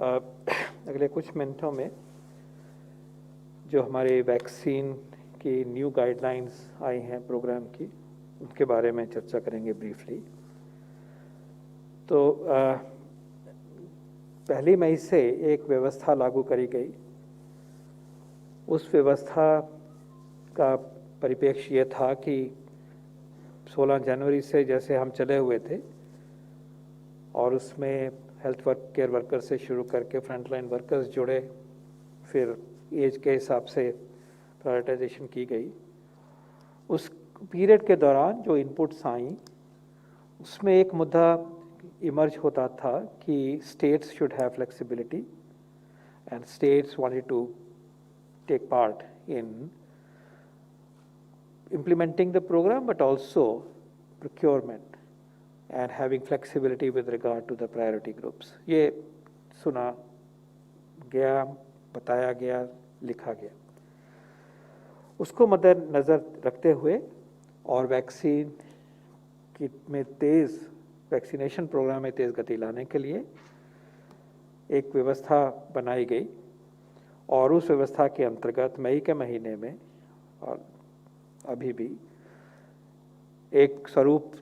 अगले कुछ मिनटों में जो हमारे वैक्सीन की न्यू गाइडलाइंस आई हैं प्रोग्राम की, उनके बारे में चर्चा करेंगे ब्रीफली। तो 1 मई से एक व्यवस्था लागू करी गई। उस व्यवस्था का परिप्रेक्ष्य ये था कि 16 जनवरी से जैसे हम चले हुए थे और उसमें हेल्थ केयर वर्कर से शुरू करके फ्रंटलाइन वर्कर्स जुड़े, फिर एज के हिसाब से प्रायोरिटाइजेशन की गई। उस पीरियड के दौरान जो इनपुट्स आई उसमें एक मुद्दा इमर्ज होता था कि states should have flexibility and states wanted to take part in implementing the program but also procurement and having flexibility with regard to the priority groups। ये सुना गया, बताया गया, लिखा गया। उसको मद्देनजर रखते हुए और वैक्सीनेशन प्रोग्राम में तेज़ गति लाने के लिए एक व्यवस्था बनाई गई और उस व्यवस्था के अंतर्गत मई के महीने में और अभी भी एक स्वरूप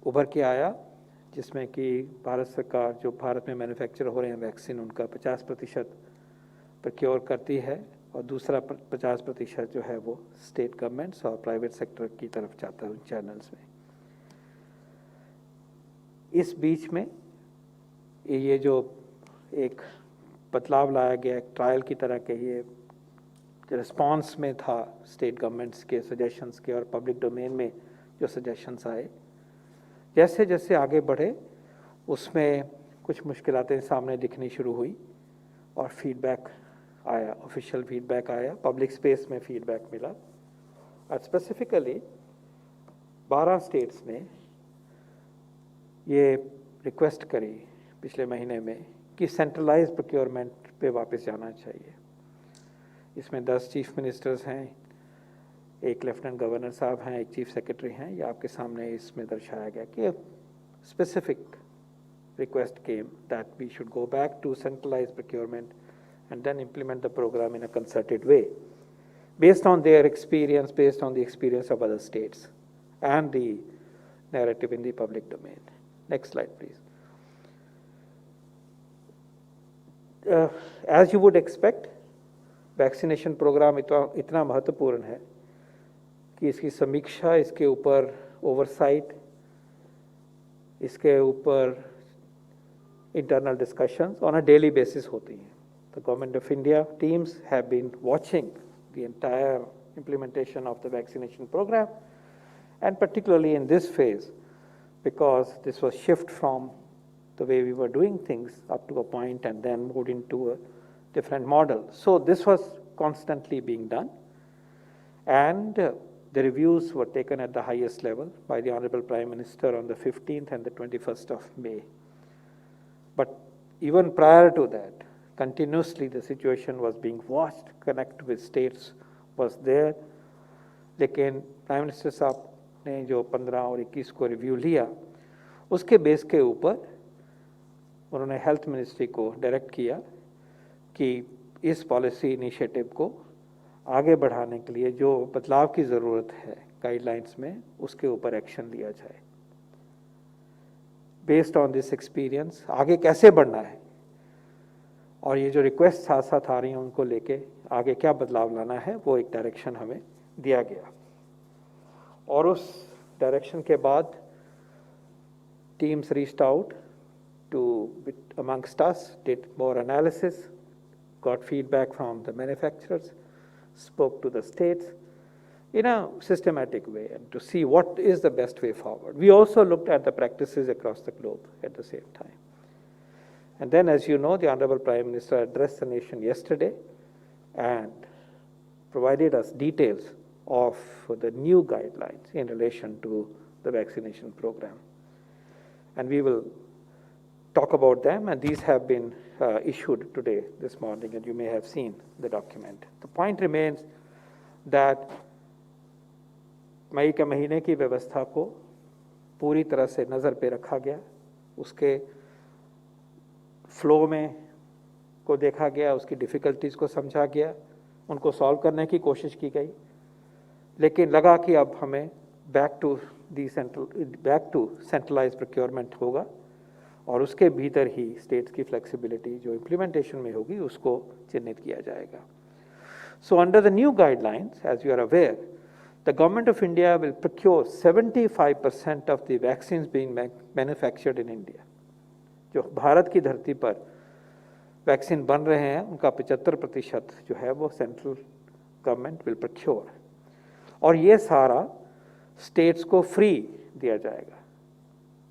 उभर के आया जिसमें कि भारत सरकार जो भारत में मैन्युफैक्चर हो रहे हैं वैक्सीन उनका 50% प्रोक्योर करती है और दूसरा 50% जो है वो स्टेट गवर्नमेंट्स और प्राइवेट सेक्टर की तरफ जाता है उन चैनल्स में। इस बीच में ये जो एक बदलाव लाया गया, एक ट्रायल की तरह के ये रिस्पांस में था स्टेट गवर्नमेंट्स के सजेशंस के और पब्लिक डोमेन में जो सजेशंस आए, जैसे जैसे आगे बढ़े उसमें कुछ मुश्किलातें सामने दिखनी शुरू हुई और फीडबैक आया, ऑफिशियल फीडबैक आया, पब्लिक स्पेस में फीडबैक मिला। और स्पेसिफिकली 12 स्टेट्स ने ये रिक्वेस्ट करी पिछले महीने में कि सेंट्रलाइज्ड प्रोक्योरमेंट पे वापस जाना चाहिए। इसमें 10 चीफ मिनिस्टर्स हैं, एक लेफ्टिनेंट गवर्नर साहब हैं, एक चीफ सेक्रेटरी हैं। ये आपके सामने इसमें दर्शाया गया कि specific request came that we should go back to centralised procurement and then implement the program in a concerted way based on their experience, based on the experience of other states and the narrative in the public domain. Next slide, please. As you would expect, vaccination programme इतना महत्वपूर्ण है कि इसकी समीक्षा, इसके ऊपर oversight, इसके ऊपर internal discussions on a daily basis होती हैं। The Government of India teams have been watching the entire implementation of the vaccination program, and particularly in this phase, because this was shift from the way we were doing things up to a point and then moved into a different model. So this was constantly being done, and the reviews were taken at the highest level by the Honorable Prime Minister on the 15th and the 21st of May. But even prior to that, continuously the situation was being watched, connect with states was there, लेकिन prime minister साहब ने जो 15 और 21 को review लिया, उसके base के ऊपर उन्होंने हेल्थ मिनिस्ट्री को डायरेक्ट किया कि इस पॉलिसी इनिशिएटिव को आगे बढ़ाने के लिए जो बदलाव की ज़रूरत है गाइडलाइंस में, उसके ऊपर एक्शन लिया जाए। बेस्ड ऑन दिस एक्सपीरियंस आगे कैसे बढ़ना है और ये जो रिक्वेस्ट साथ साथ आ रही हैं उनको लेके आगे क्या बदलाव लाना है, वो एक डायरेक्शन हमें दिया गया। और उस डायरेक्शन के बाद teams reached out to amongst us, did more analysis, got feedback from the manufacturers, spoke to the states in a systematic way and to see what is the best way forward. We also looked at the practices across the globe at the same time. And then, as you know, the Honorable Prime Minister addressed the nation yesterday and provided us details of the new guidelines in relation to the vaccination program. And we will talk about them, and these have been issued today, this morning, and you may have seen the document. The point remains that मई के महीने की व्यवस्था को पूरी तरह से नज़र पे रखा गया, उसके फ्लो में को देखा गया, उसकी डिफ़िकल्टीज़ को समझा गया, उनको सॉल्व करने की कोशिश की गई, लेकिन लगा कि अब हमें बैक टू सेंट्रलाइज प्रोक्योरमेंट होगा और उसके भीतर ही स्टेट्स की फ्लेक्सिबिलिटी जो इम्प्लीमेंटेशन में होगी उसको चिन्हित किया जाएगा. So under the new guidelines, as you are aware, the Government of India will procure 75% of the vaccines being manufactured in India. जो भारत की धरती पर वैक्सीन बन रहे हैं उनका 75% जो है वो सेंट्रल गवर्नमेंट विल प्रोक्योर, और ये सारा स्टेट्स को फ्री दिया जाएगा.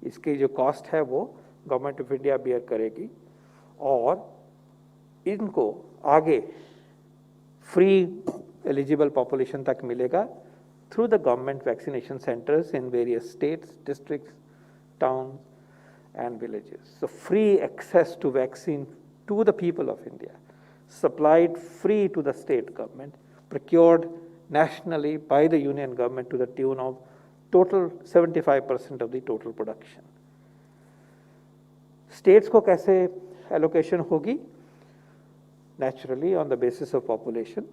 इसकी जो कॉस्ट है वो गवर्नमेंट ऑफ इंडिया बियर करेगी और इनको आगे फ्री एलिजिबल पॉपुलेशन तक मिलेगा through the government vaccination centers in various states, districts, towns and villages. So free access to vaccine to the people of India, supplied free to the state government, procured nationally by the union government to the tune of total 75% of the total production. States को कैसे allocation होगी? Naturally on the basis of population,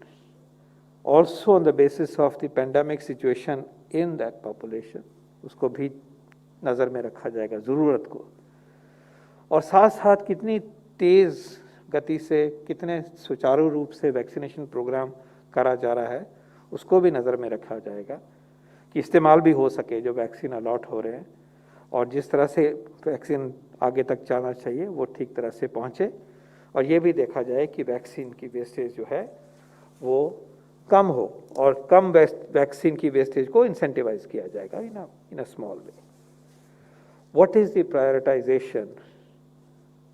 also on the basis of the pandemic situation in that population, उसको भी नज़र में रखा जाएगा ज़रूरत को, और साथ साथ कितनी तेज़ गति से, कितने सुचारू रूप से वैक्सीनेशन प्रोग्राम करा जा रहा है उसको भी नज़र में रखा जाएगा कि इस्तेमाल भी हो सके जो वैक्सीन अलॉट हो रहे हैं, और जिस तरह से वैक्सीन आगे तक जाना चाहिए वो ठीक तरह से पहुँचे, और ये भी देखा जाए कि वैक्सीन की वेस्टेज जो है वो कम हो और कम वैक्सीन की वेस्टेज को इंसेंटिवाइज किया जाएगा in a small way. What is the prioritization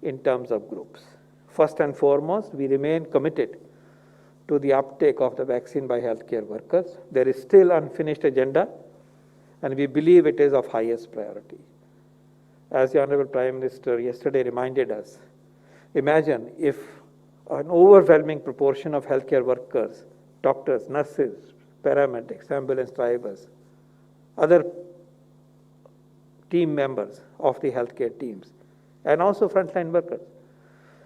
in terms of groups? First and foremost, we remain committed to the uptake of the vaccine by healthcare workers. There is still unfinished agenda and we believe it is of highest priority. As the Honorable Prime Minister yesterday reminded us, imagine if an overwhelming proportion of healthcare workers, doctors, nurses, paramedics, ambulance drivers, other team members of the healthcare teams, and also frontline workers,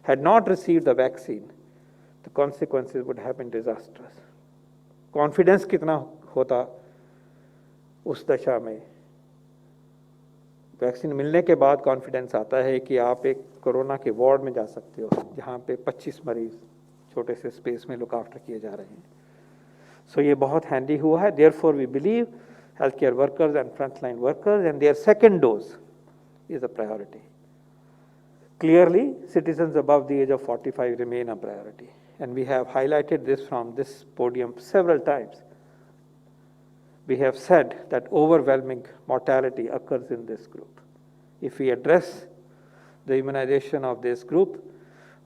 had not received the vaccine, the consequences would have been disastrous. Confidence कितना होता उस दशा में? Vaccine मिलने के बाद confidence आता है कि आप एक कोरोना के वार्ड में जा सकते हो जहाँ पे 25 मरीज छोटे से स्पेस में लुक आफ्टर किए जा रहे हैं. सो ये बहुत हैंडी हुआ है. Therefore we believe healthcare workers and frontline workers and their second dose is a priority. Clearly, citizens above the age of 45 remain a priority, and we have highlighted this from this podium several times. We have said that overwhelming mortality occurs in this group. If we address the immunization of this group,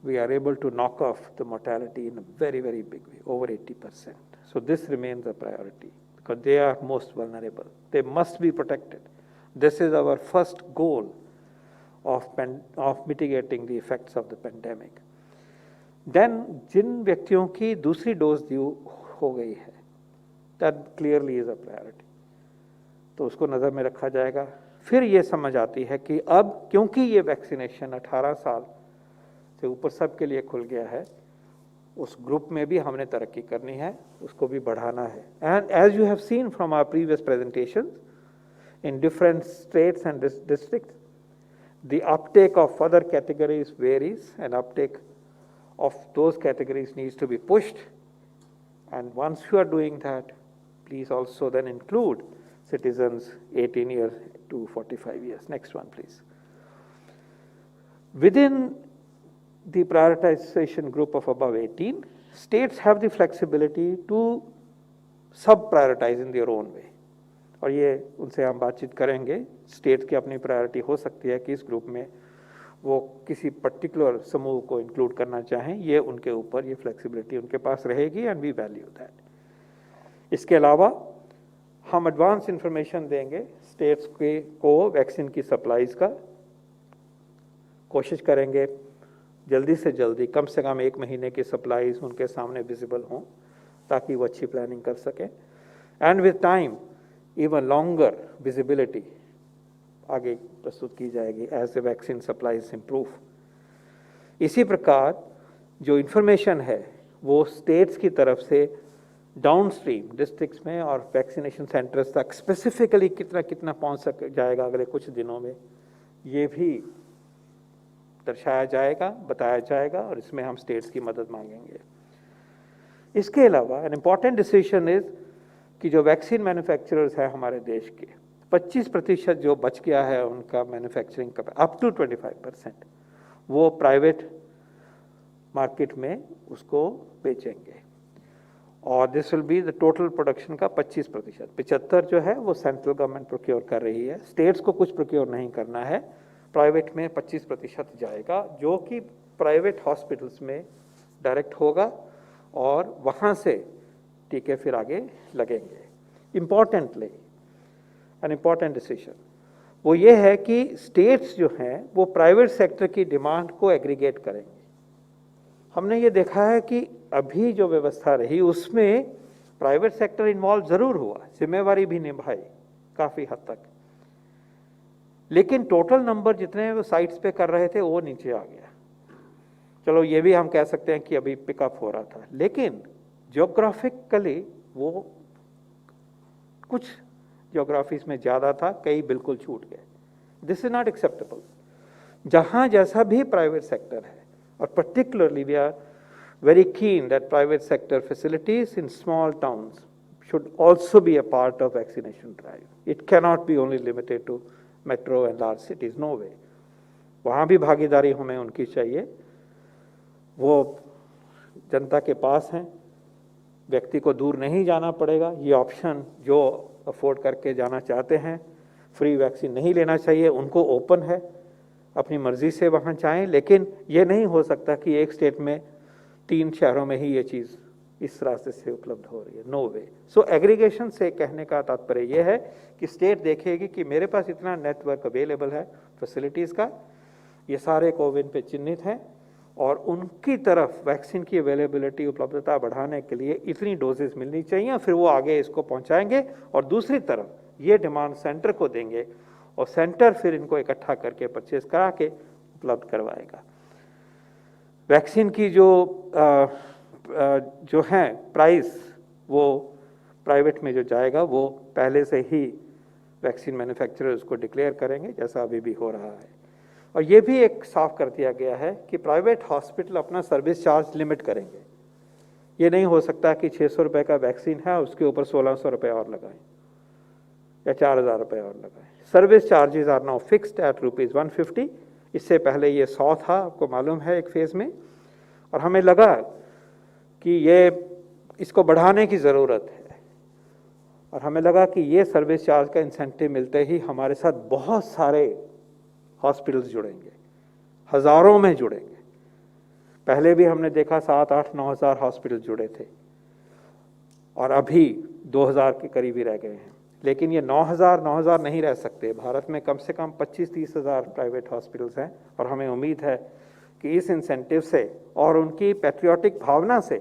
we are able to knock off the mortality in a very, very big way, over 80%. So this remains a priority because they are most vulnerable. They must be protected. This is our first goal of mitigating the effects of the pandemic. Then जिन व्यक्तियों की दूसरी dose दी हो गई है, that clearly is a priority. तो उसको नज़र में रखा जाएगा. फिर ये समझ आती है कि अब क्योंकि ये वैक्सीनेशन 18 साल से ऊपर सब के लिए खुल गया है, उस ग्रुप में भी हमने तरक्की करनी है, उसको भी बढ़ाना है. And as you have seen from our previous presentations, in different states and districts, the uptake of other categories varies, and uptake of those categories needs to be pushed. And once you are doing that, please also then include citizens 18 years to 45 years. Next one, please. Within the prioritization group of above 18, states have the flexibility to sub-prioritize in their own way. और ये उनसे हम बातचीत करेंगे. State की अपनी priority हो सकती है कि इस ग्रुप में वो किसी पर्टिकुलर समूह को इंक्लूड करना चाहें, ये उनके ऊपर, ये फ्लेक्सिबिलिटी उनके पास रहेगी, एंड वी वैल्यू दैट. इसके अलावा हम एडवांस इंफॉर्मेशन देंगे स्टेट्स के को वैक्सीन की सप्लाईज का. कोशिश करेंगे जल्दी से जल्दी, कम से कम 1 महीने की सप्लाईज उनके सामने विजिबल हों ताकि वो अच्छी प्लानिंग कर सकें. And with time even longer visibility आगे प्रस्तुत की जाएगी as the vaccine supplies improve. इसी प्रकार जो इन्फॉर्मेशन है वो स्टेट्स की तरफ से डाउन स्ट्रीम डिस्ट्रिक्ट्स में और वैक्सीनेशन सेंटर्स तक स्पेसिफिकली कितना कितना पहुंच सक जाएगा अगले कुछ दिनों में, ये भी दर्शाया जाएगा, बताया जाएगा, और इसमें हम स्टेट्स की मदद मांगेंगे। इसके अलावा एन इम्पॉर्टेंट डिसीजन इज कि जो वैक्सीन मैन्युफैक्चरर्स हैं हमारे देश के, 25% जो बच गया है उनका मैन्युफैक्चरिंग अप टू 25%, वो प्राइवेट मार्केट में उसको बेचेंगे, और this will be the total production का 25%। 75 जो है वो सेंट्रल गवर्नमेंट प्रोक्योर कर रही है, स्टेट्स को कुछ प्रोक्योर नहीं करना है, प्राइवेट में 25% जाएगा, जो कि प्राइवेट हॉस्पिटल्स में डायरेक्ट होगा और वहाँ से टीके फिर आगे लगेंगे। इम्पॉर्टेंटली एन इम्पॉर्टेंट डिसीजन वो ये है कि स्टेट्स जो हैं वो प्राइवेट सेक्टर की डिमांड को एग्रीगेट करेंगे। हमने ये देखा है कि अभी जो व्यवस्था रही उसमें प्राइवेट सेक्टर इन्वॉल्व जरूर हुआ, जिम्मेवारी भी निभाई काफी हद तक, लेकिन टोटल नंबर जितने वो साइट्स पे कर रहे थे वो नीचे आ गया। चलो ये भी हम कह सकते हैं कि अभी पिकअप हो रहा था, लेकिन ज्योग्राफिकली वो कुछ ज्योग्राफीज में ज्यादा था, कई बिल्कुल छूट गए। This is not acceptable. जहां जैसा भी प्राइवेट सेक्टर है, और particularly we are very keen that private sector facilities in small towns should also be a part of vaccination drive. It cannot be only limited to metro and large cities, no way. वहाँ भी भागीदारी हमें उनकी चाहिए, वो जनता के पास हैं, व्यक्ति को दूर नहीं जाना पड़ेगा। ये ऑप्शन जो अफोर्ड करके जाना चाहते हैं, फ्री वैक्सीन नहीं लेना चाहिए, उनको ओपन है, अपनी मर्जी से वहाँ जाएं, लेकिन ये नहीं हो सकता कि एक स्टेट में 3 शहरों में ही ये चीज़ इस रास्ते से उपलब्ध हो रही है, नो वे। सो एग्रीगेशन से कहने का तात्पर्य ये है कि स्टेट देखेगी कि मेरे पास इतना नेटवर्क अवेलेबल है फैसिलिटीज़ का, ये सारे कोविन पे चिन्हित हैं, और उनकी तरफ वैक्सीन की अवेलेबिलिटी उपलब्धता बढ़ाने के लिए इतनी डोजेस मिलनी चाहिए, फिर वो आगे इसको पहुँचाएंगे, और दूसरी तरफ ये डिमांड सेंटर को देंगे, और सेंटर फिर इनको इकट्ठा करके परचेज करा के उपलब्ध करवाएगा। वैक्सीन की जो है प्राइस, वो प्राइवेट में जो जाएगा वो पहले से ही वैक्सीन मैन्युफैक्चरर उसको डिक्लेयर करेंगे, जैसा अभी भी हो रहा है। और ये भी एक साफ कर दिया गया है कि प्राइवेट हॉस्पिटल अपना सर्विस चार्ज लिमिट करेंगे। ये नहीं हो सकता कि 600 रुपये का वैक्सीन है उसके ऊपर 1600 रुपये और लगाएं या 4000 रुपये और लगाएं। Service charges are now fixed at ₹150। इससे पहले ये 100 था, आपको मालूम है, एक फेज में, और हमें लगा कि ये इसको बढ़ाने की ज़रूरत है, और हमें लगा कि ये सर्विस चार्ज का इंसेंटिव मिलते ही हमारे साथ बहुत सारे हॉस्पिटल्स जुड़ेंगे, हज़ारों में जुड़ेंगे। पहले भी हमने देखा 7, 8, 9 हज़ार हॉस्पिटल जुड़े थे, और अभी 2000 के करीब ही रह गए हैं। लेकिन ये 9,000 नहीं रह सकते। भारत में कम से कम 25-30 हज़ार प्राइवेट हॉस्पिटल्स हैं, और हमें उम्मीद है कि इस इंसेंटिव से और उनकी पैट्रियोटिक भावना से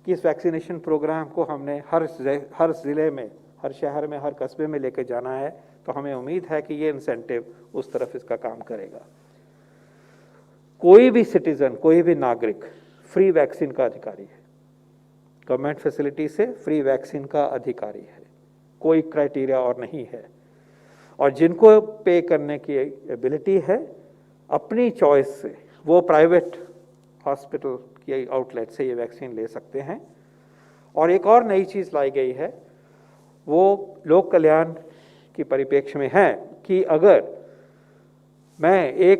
कि इस वैक्सीनेशन प्रोग्राम को हमने हर ज़िले में, हर शहर में, हर कस्बे में लेके जाना है, तो हमें उम्मीद है कि ये इंसेंटिव उस तरफ इसका काम करेगा। कोई भी सिटीजन, कोई भी नागरिक फ्री वैक्सीन का अधिकारी है, गवर्नमेंट फैसिलिटी से फ्री वैक्सीन का अधिकारी है, कोई क्राइटेरिया और नहीं है। और जिनको पे करने की एबिलिटी है, अपनी चॉइस से वो प्राइवेट हॉस्पिटल की आउटलेट से ये वैक्सीन ले सकते हैं। और एक और नई चीज़ लाई गई है, वो लोक कल्याण की परिप्रेक्ष्य में है कि अगर मैं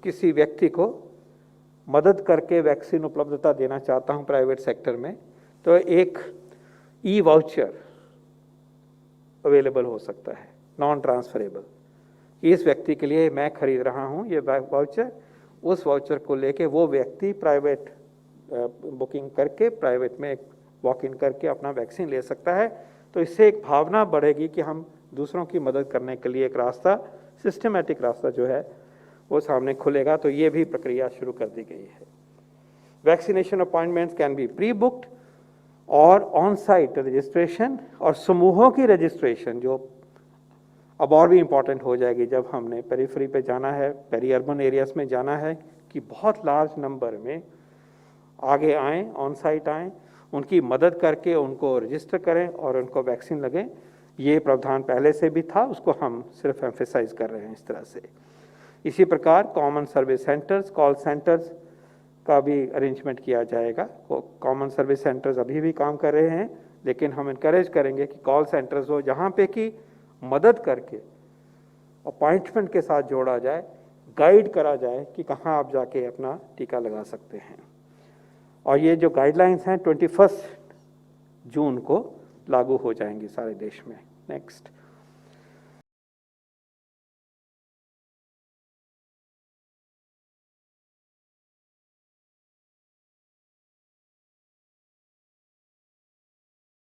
किसी व्यक्ति को मदद करके वैक्सीन उपलब्धता देना चाहता हूं प्राइवेट सेक्टर में, तो एक ई वाउचर अवेलेबल हो सकता है, नॉन ट्रांसफरेबल। इस व्यक्ति के लिए मैं खरीद रहा हूं ये वाउचर, उस वाउचर को लेके वो व्यक्ति प्राइवेट बुकिंग करके प्राइवेट में वॉक इन करके अपना वैक्सीन ले सकता है। तो इससे एक भावना बढ़ेगी कि हम दूसरों की मदद करने के लिए एक रास्ता, सिस्टमेटिक रास्ता जो है वो सामने खुलेगा। तो ये भी प्रक्रिया शुरू कर दी गई है। Vaccination appointments can be pre booked और ऑन साइट रजिस्ट्रेशन, और समूहों की रजिस्ट्रेशन जो अब और भी इम्पॉर्टेंट हो जाएगी जब हमने पेरीफेरी पे जाना है, पेरी अर्बन एरियाज में जाना है, कि बहुत लार्ज नंबर में आगे आएँ, ऑन साइट आएँ, उनकी मदद करके उनको रजिस्टर करें और उनको वैक्सीन लगें। ये प्रावधान पहले से भी था, उसको हम सिर्फ एम्फेसाइज कर रहे हैं इस तरह से। इसी प्रकार common service centres, call centres का भी अरेंजमेंट किया जाएगा। कॉमन सर्विस सेंटर्स अभी भी काम कर रहे हैं, लेकिन हम इनकरेज करेंगे कि कॉल सेंटर्स हो जहाँ पे कि मदद करके अपॉइंटमेंट के साथ जोड़ा जाए, गाइड करा जाए कि कहाँ आप जाके अपना टीका लगा सकते हैं। और ये जो गाइडलाइंस हैं 21 जून को लागू हो जाएंगी सारे देश में। नेक्स्ट।